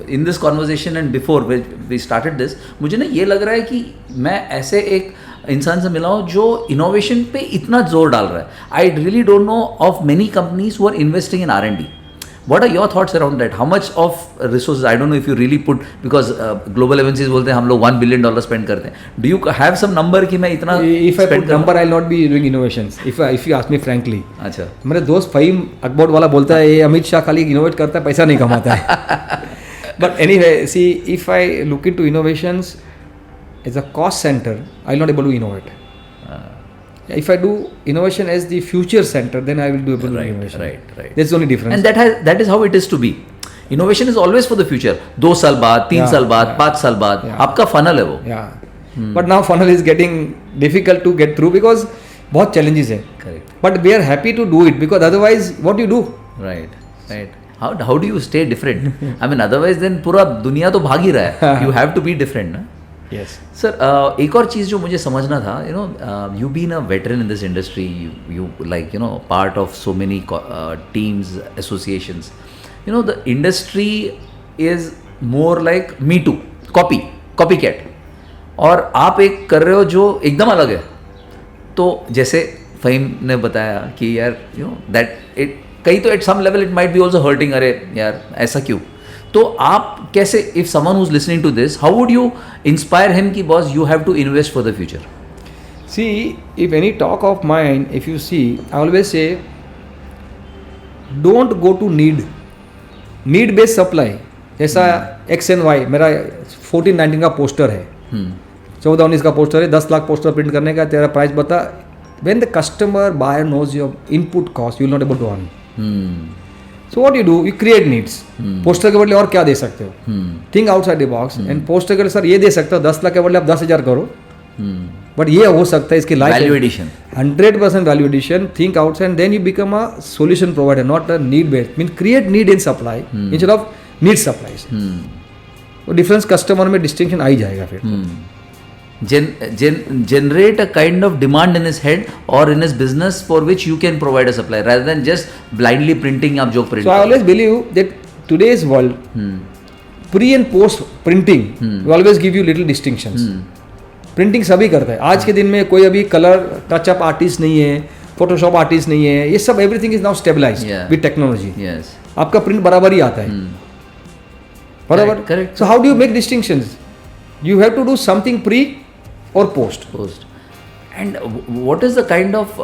In this conversation and before we started this, मुझे ना ये लग रहा है कि मैं ऐसे एक इंसान से मिला हूँ जो इनोवेशन पे इतना जोर डाल रहा है. I really don't know of many companies who are investing in R&D. What are your thoughts around that? How much of resources, I don't know if you really put, because global MNCs बोलते हैं हम लोग $1 billion spend करते हैं. Do you have some number कि मैं इतना if I put number I'll not be doing innovations if you ask me frankly. अच्छा. मेरे दोस्त फहीम अकबर वाला बोलता है ये अमित शाह खाली इनोवेट करता है पैसा नहीं कमाता है. But anyway, see, if I look into innovations as a cost center, I'll not able to innovate. If I do innovation as the future center, then I will do able to do innovation. Right. That's the only difference. And that is how it is to be. Innovation is always for the future. 2 साल बाद, 3 साल बाद, 5 साल बाद, आपका funnel है वो. Yeah. But now funnel is getting difficult to get through because बहुत challenges है. Correct. But we are happy to do it because otherwise what do you do? Right. How do you stay different? I mean, otherwise then पूरा दुनिया तो भाग ही रहा है. You have to be different, ना? Yes. Sir, एक और चीज़ जो मुझे समझना था, you been a veteran in this industry, you like, part of so many teams, associations. The industry is more like me too, copycat. और आप एक कर रहे हो जो एकदम अलग है. तो जैसे फ़हीम ने बताया कि यार, that it कहीं तो at some level it might be also hurting. अरे यार ऐसा क्यों? तो आप कैसे, if someone who's listening to this, how would you inspire him कि boss you have to invest for the future? See, if any talk of mine, if you see, I always say, don't go to need based supply. जैसा X and Y, मेरा 14-19 का poster है, 14-19 का poster है, 10 lakh poster print करने का, तेरा price बता. When the customer buyer knows your input cost, you will not able to earn. So what you do, you create needs. Poster के बदले और क्या दे सकते हो? Think outside the box. And poster के बदले सर ये दे सकते हो, 10 लाख के बदले आप 10,000 करो. बट ये हो सकता है, इसकी life value addition, 100% value addition. Think outside, then you become a solution provider, not a need based. Mean create need in supply instead of need supplies. तो डिफरेंस कस्टमर में डिस्टिंक्शन आ ही जाएगा फिर. generate a kind of demand in his head or in his business for which you can provide a supply rather than just blindly printing आप जो print. So I always believe that today's world, pre and post printing will always give you little distinctions. Printing सभी करता है आज के दिन में. कोई अभी कलर टचअप आर्टिस्ट नहीं है, फोटोशॉप आर्टिस्ट नहीं है, ये सब everything is now stabilised with technology. आपका प्रिंट बराबर ही आता है, बराबर. Correct. So how do you make distinctions? You have to do something pre or post. And what is the kind of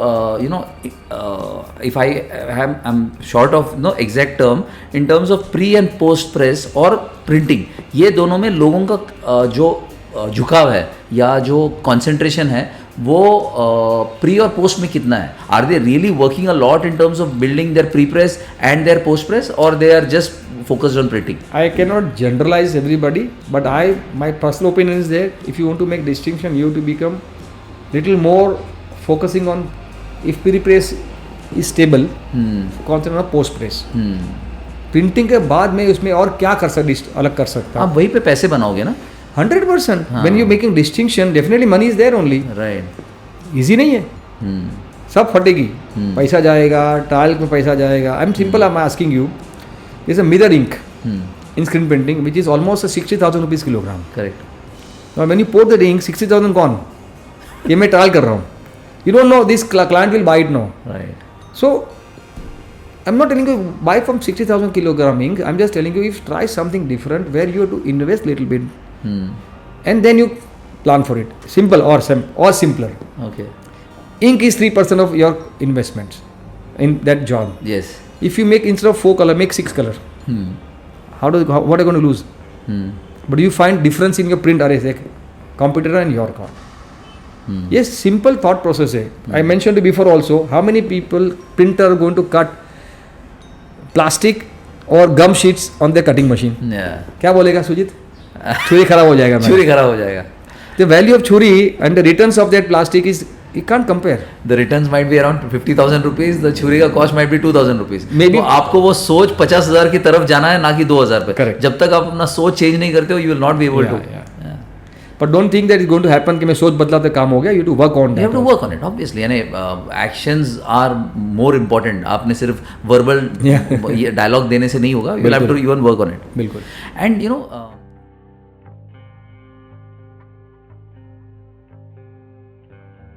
if I'm short of no exact term in terms of pre and post press or printing, ये दोनों में लोगों का जो झुकाव है या जो concentration है वो pre और post में कितना है? Are they really working a lot in terms of building their pre press and their post press, or they are just focused on printing? I cannot generalize everybody, but my personal opinion is that if you want to make distinction, you have to become little more focusing on if pre-press is stable, concentrate on post-press. Printing के बाद में उसमें और क्या कर सकते, अलग कर सकता. आप वहीं पे पैसे बनाओगे ना? 100%. When you making distinction, definitely money is there only. Right. Easy नहीं है. सब फटेगी, पैसा जाएगा, टाइल में पैसा जाएगा. I'm simple. I'm asking you. There's a mirror ink in screen printing which is almost 60,000 rupees kilogram. Correct. Now when you pour the ink, 60,000 gone. ये मैं ट्रायल कर रहा हूँ. You don't know this client will buy it now. Right. So I'm not telling you buy from 60,000 kilogram ink. I'm just telling you if try something different where you have to invest little bit and then you plan for it. Simple or simpler. Okay. Ink is 3% of your investments in that job. Yes. If you make instead of 4 color, make 6 color. What are you going to lose? But you find difference in your print arrays, like competitor and your car. Yes, simple thought process है. I mentioned before also, how many people printer are going to cut plastic or gum sheets on their cutting machine? क्या बोलेगा सुजीत? छुरी खराब हो जाएगा. छुरी खराब हो जाएगा. The value of छुरी and the returns of that plastic is you can't compare. The returns might be around 50,000 rupees. The छुरी का cost might be 2,000 rupees. Maybe तो आपको वो सोच 50,000 की तरफ जाना है, ना कि 2,000 पे. Correct. जब तक आप अपना सोच चेंज नहीं करते हो, you will not be able to. But don't think that is going to happen कि मैं सोच बदला तो काम हो गया. You to work on You have to work on it, obviously. यानी actions are more important. आपने सिर्फ verbal Yeah. डायलॉग देने से नहीं होगा. You will have to even work on it. बिल्कुल. And you know.